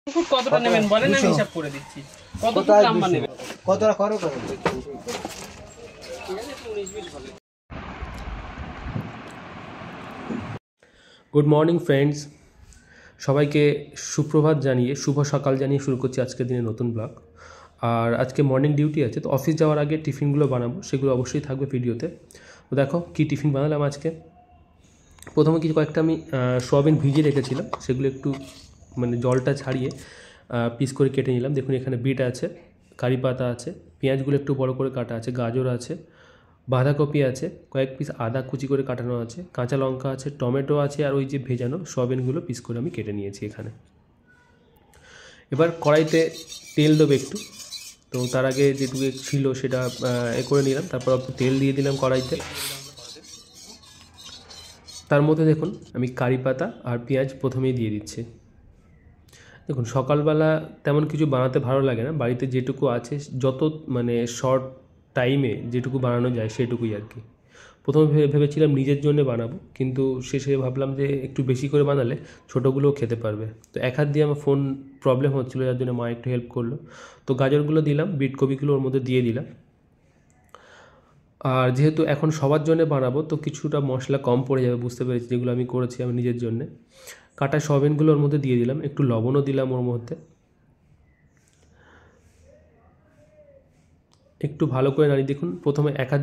কতটা নেবেন বলেন, আমি হিসাব করে দিচ্ছি। কত নাম্বার নেবেন, কতটা করো করো। গুড মর্নিং ফ্রেন্ডস, সবাইকে সুপ্রভাত জানিয়ে শুভ সকাল জানিয়ে শুরু করছি আজকের দিনে নতুন ব্লগ। আর আজকে মর্নিং ডিউটি আছে, তো অফিস যাওয়ার আগে টিফিনগুলো বানাবো, সেগুলো অবশ্যই থাকবে ভিডিওতে। তো দেখো কী টিফিন বানালাম আজকে। প্রথমে কয়েকটা আমি সোয়াবিন ভিজিয়ে রেখেছিলাম, সেগুলো একটু জলটা ছাড়িয়ে পিস করে কেটে নিলাম। দেখুন এখানে বিট আছে, কারি পাতা আছে, পেঁয়াজগুলো একটু বড় করে কাটা আছে, গাজর আছে, বাঁধাকপি আছে, কয়েক পিস আদা কুচি করে কাটানো আছে, কাঁচা লঙ্কা আছে, টমেটো আছে, আর ওই যে ভেজানো সোয়াবিনগুলো পিস করে আমি কেটে নিয়েছি এখানে। এবার কড়াইতে তেল দেবো একটু, তো তার আগে যেটুকু ছিল সেটা করে নিলাম। তারপর তেল দিয়ে দিলাম কড়াইতে। তার মধ্যে দেখুন আমি কারি পাতা আর পেঁয়াজ প্রথমেই দিয়ে দিচ্ছি। দেখুন সকালবেলা তেমন কিছু বানাতে ভালো লাগে না, বাড়িতে যেটুকু আছে যত শর্ট টাইমে যেটুকু বানানো যায় সেটুকুই আর কি। প্রথমে ভেবেছিলাম নিজের জন্য বানাবো, কিন্তু শেষে ভাবলাম যে একটু বেশি করে বানালে ছোটোগুলোও খেতে পারবে। তো এক হাত দিয়ে আমার ফোন প্রবলেম হচ্ছিলো, যার জন্য মা একটু হেল্প করলো। তো গাজরগুলো দিলাম, বিট কপিগুলো ওর মধ্যে দিয়ে দিলাম। আর যেহেতু এখন সবার জন্য বানাবো, তো কিছুটা মশলা কম পড়ে যাবে, বুঝতে পেরেছি, যেগুলো আমি করেছি আমি নিজের জন্যে। কাটা সোয়াবিনগুলো ওর মধ্যে দিয়ে দিলাম, একটু লবণও দিলাম ওর মধ্যে। একটু ভালো করে নাড়ি। দেখুন প্রথমে এক হাত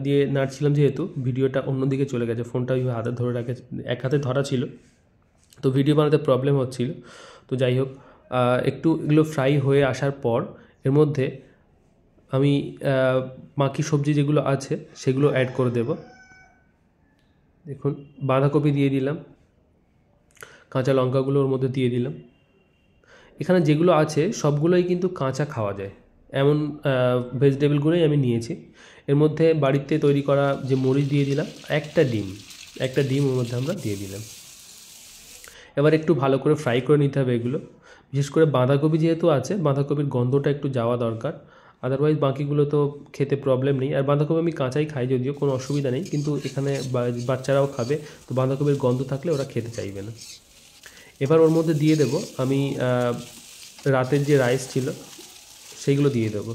দিয়ে নাড়ছিলাম, যেহেতু ভিডিওটা অন্যদিকে চলে গেছে, ফোনটা ওইভাবে হাতে ধরে রাখে, এক হাতে ধরা ছিল, তো ভিডিও বানাতে প্রবলেম হচ্ছিল। তো যাই হোক, একটু এগুলো ফ্রাই হয়ে আসার পর এর মধ্যে আমি বাকি সবজি যেগুলো আছে সেগুলো অ্যাড করে দেব। দেখুন বাঁধাকপি দিয়ে দিলাম, কাঁচা লঙ্কাগুলো ওর মধ্যে দিয়ে দিলাম। এখানে যেগুলো আছে সবগুলোই কিন্তু কাঁচা খাওয়া যায়, এমন ভেজিটেবলগুলোই আমি নিয়েছি। এর মধ্যে বাড়িতে তৈরি করা যে মরিচ দিয়ে দিলাম, একটা ডিম ওর মধ্যে আমরা দিয়ে দিলাম। এবার একটু ভালো করে ফ্রাই করে নিতে হবে এগুলো। বিশেষ করে বাঁধাকপি যেহেতু আছে, বাঁধাকপির গন্ধটা একটু যাওয়া দরকার, আদারওয়াইজ বাকিগুলো তো খেতে প্রবলেম নেই। আর বাঁধাকপি আমি কাঁচাই খাই, যদিও কোনো অসুবিধা নেই, কিন্তু এখানে বাচ্চারাও খাবে, তো বাঁধাকপির গন্ধ থাকলে ওরা খেতে চাইবে না। এবার ওর মধ্যে দিয়ে দেব আমি রাতের যে রাইস ছিল সেইগুলো দিয়ে দেবো,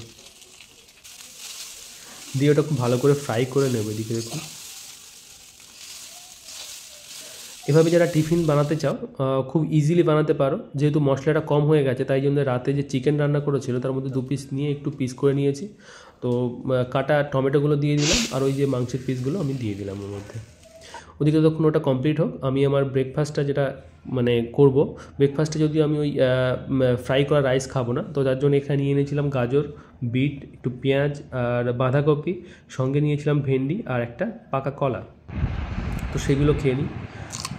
দিয়ে ওটা খুব ভালো করে ফ্রাই করে নেব। এদিকে দেখুন, এভাবে যারা টিফিন বানাতে চাও খুব ইজিলি বানাতে পারো। যেহেতু মশলাটা কম হয়ে গেছে, তাই জন্য রাতে যে চিকেন রান্না করেছিল তার মধ্যে 2 পিস নিয়ে একটু পিস করে নিয়েছি। তো কাটা টমেটোগুলো দিয়ে দিলাম, আর ওই যে মাংসের পিসগুলো আমি দিয়ে দিলাম ওর মধ্যে। ওদিকে যখন ওটা কমপ্লিট হোক, আমি আমার ব্রেকফাস্টটা যেটা করব, ব্রেকফাস্টে যদি আমি ওই ফ্রাই করা রাইস খাবো না, তো তার জন্য এখানে নিয়ে নিয়েছিলাম গাজর, বিট, একটু পেঁয়াজ আর বাঁধাকপি, সঙ্গে নিয়েছিলাম ভেন্ডি আর একটা পাকা কলা। তো সেগুলো খেয়ে নিই,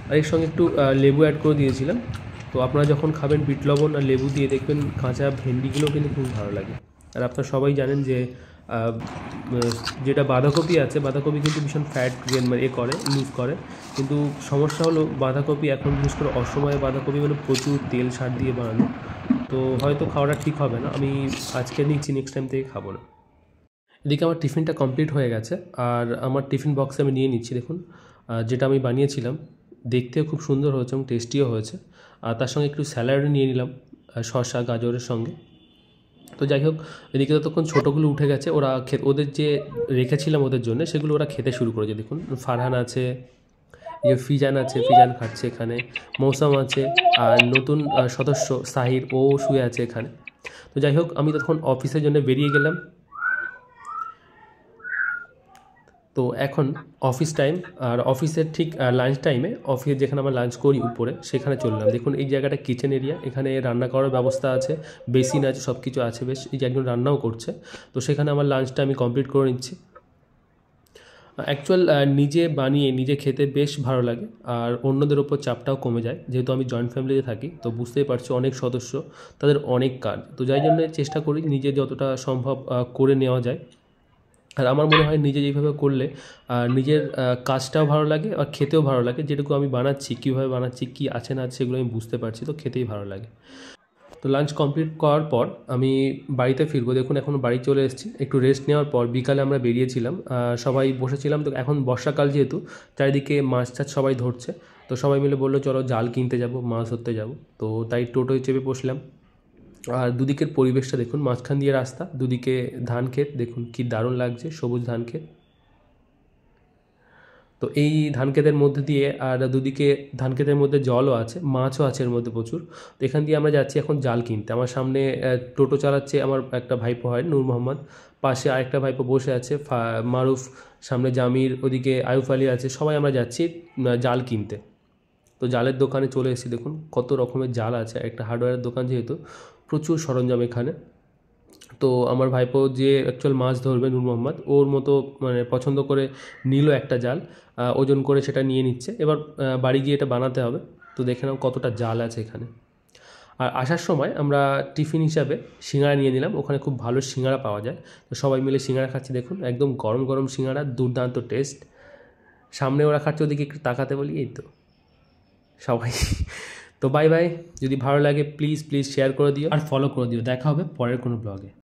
আর এর সঙ্গে একটু লেবু অ্যাড করে দিয়েছিলাম। তো আপনারা যখন খাবেন বিট লবণ আর লেবু দিয়ে, দেখবেন কাঁচা ভেন্ডিগুলো কিন্তু খুব ভালো লাগে। আর আপনারা সবাই জানেন যে যেটা বাঁধাকপি আছে, বাঁধাকপি কিন্তু ভীষণ ফ্যাট লুজ করে, কিন্তু সমস্যা হলো বাঁধাকপি এখন বিশেষ করে অসময়ে বাঁধাকপি প্রচুর তেল সার দিয়ে বানানো, তো হয়তো খাওয়াটা ঠিক হবে না। আমি আজকে নিচ্ছি, নেক্সট টাইম থেকে খাবো না। এদিকে আমার টিফিনটা কমপ্লিট হয়ে গেছে, আর আমার টিফিন বক্সে আমি নিয়ে নিচ্ছি। দেখুন যেটা আমি বানিয়েছিলাম দেখতেও খুব সুন্দর হয়েছে এবং টেস্টিও হয়েছে। আর তার সঙ্গে একটু স্যালাডও নিয়ে নিলাম, শসা গাজরের সঙ্গে। তো যাই হোক, এদিকে ততক্ষণ ছোটোগুলো উঠে গেছে, ওদের যে রেখেছিলাম ওদের জন্য সেগুলো ওরা খেতে শুরু করেছে। দেখুন ফারহান আছে, ফিজান আছে, ফিজান খাচ্ছে এখানে, মৌসাম আছে, আর নতুন সদস্য সাহির, ও শুয়ে আছে এখানে। তো যাই হোক, আমি তখন অফিসের জন্য বেরিয়ে গেলাম। তো এখন অফিস টাইম, আর অফিসের ঠিক লাঞ্চ টাইমে অফিসে যেখানে আমরা লাঞ্চ করি উপরে, সেখানে চললাম। দেখুন এই জায়গাটা কিচেন এরিয়া, এখানে রান্না করার ব্যবস্থা আছে, বেসিন আছে, সব কিছু আছে, বেশ। এই যে একজন রান্নাও করছে, তো সেখানে আমার লাঞ্চটা আমি কমপ্লিট করে নিচ্ছি। অ্যাকচুয়াল নিজে বানিয়ে নিজে খেতে বেশ ভালো লাগে, আর অন্যদের ওপর চাপটাও কমে যায়। যেহেতু আমি জয়েন্ট ফ্যামিলিতে থাকি, তো বুঝতেই পারছি অনেক সদস্য, তাদের অনেক কাজ, তো যাই জন্য চেষ্টা করি নিজে যতটা সম্ভব করে নেওয়া যায়। আর আমার মনে হয় নিজে যেইভাবে করলে নিজের কাজটাও ভালো লাগে আর খেতেও ভালো লাগে। যেটুকু আমি বানাচ্ছি, কীভাবে বানাচ্ছি, কী আছে না আছে সেগুলো আমি বুঝতে পারছি, তো খেতেই ভালো লাগে। তো লাঞ্চ কমপ্লিট করার পর আমি বাড়িতে ফিরবো। দেখুন এখন বাড়ি চলে এসেছি, একটু রেস্ট নেওয়ার পর বিকালে আমরা বেরিয়েছিলাম, সবাই বসেছিলাম। তো এখন বর্ষাকাল যেহেতু, চারিদিকে মাছ টাছ সবাই ধরছে, তো সবাই মিলে বললো চলো জাল কিনতে যাব, মাছ ধরতে যাব। তো তাই টোটোয় চেপে বসলাম। আর দুদিকের পরিবেশটা দেখুন, মাঝখান দিয়ে রাস্তা, দুদিকে ধান ক্ষেত, দেখুন কি দারুণ লাগছে, সবুজ ধান ক্ষেত। তো এই ধান ক্ষেতের মধ্যে দিয়ে আর দুদিকে ধান ক্ষেতের মধ্যে জলও আছে, মাছও আছে এর মধ্যে প্রচুর। তো এখান দিয়ে আমরা যাচ্ছি এখন জাল কিনতে। আমার সামনে টোটো চালাচ্ছে আমার একটা ভাইপো হয়, নূর মোহাম্মদ। পাশে আরেকটা ভাইপো বসে আছে, মারুফ। সামনে জামির, ওদিকে আয়ুফ আলী আছে। সবাই আমরা যাচ্ছি জাল কিনতে। তো জালের দোকানে চলে এসেছি, দেখুন কত রকমের জাল আছে। একটা হার্ডওয়্যারের দোকান যেহেতু, প্রচুর সরঞ্জাম এখানে। তো আমার ভাইপো যে অ্যাকচুয়াল মাছ ধরবে, নূর মোহাম্মদ, ওর মতো মানে পছন্দ করে নিল একটা জাল, ওজন করে সেটা নিয়ে নিচ্ছে। এবার বাড়ি গিয়ে এটা বানাতে হবে। তো দেখে নাও কতটা জাল আছে এখানে। আর আসার সময় আমরা টিফিন হিসাবে সিঙ্গাড়া নিয়ে নিলাম, ওখানে খুব ভালো সিঙ্গাড়া পাওয়া যায়। তো সবাই মিলে সিঙ্গাড়া খাচ্ছি, দেখুন একদম গরম গরম সিঙ্গাড়া, দুর্দান্ত টেস্ট। সামনে ওরা খাচ্ছে, ওদিকে একটু তাকাতে বলি, এই তো সবাই। তো বাই বাই। যদি ভালো লাগে প্লিজ শেয়ার করে দিও আর ফলো করে দিও। দেখা হবে পরের কোনো ব্লগে।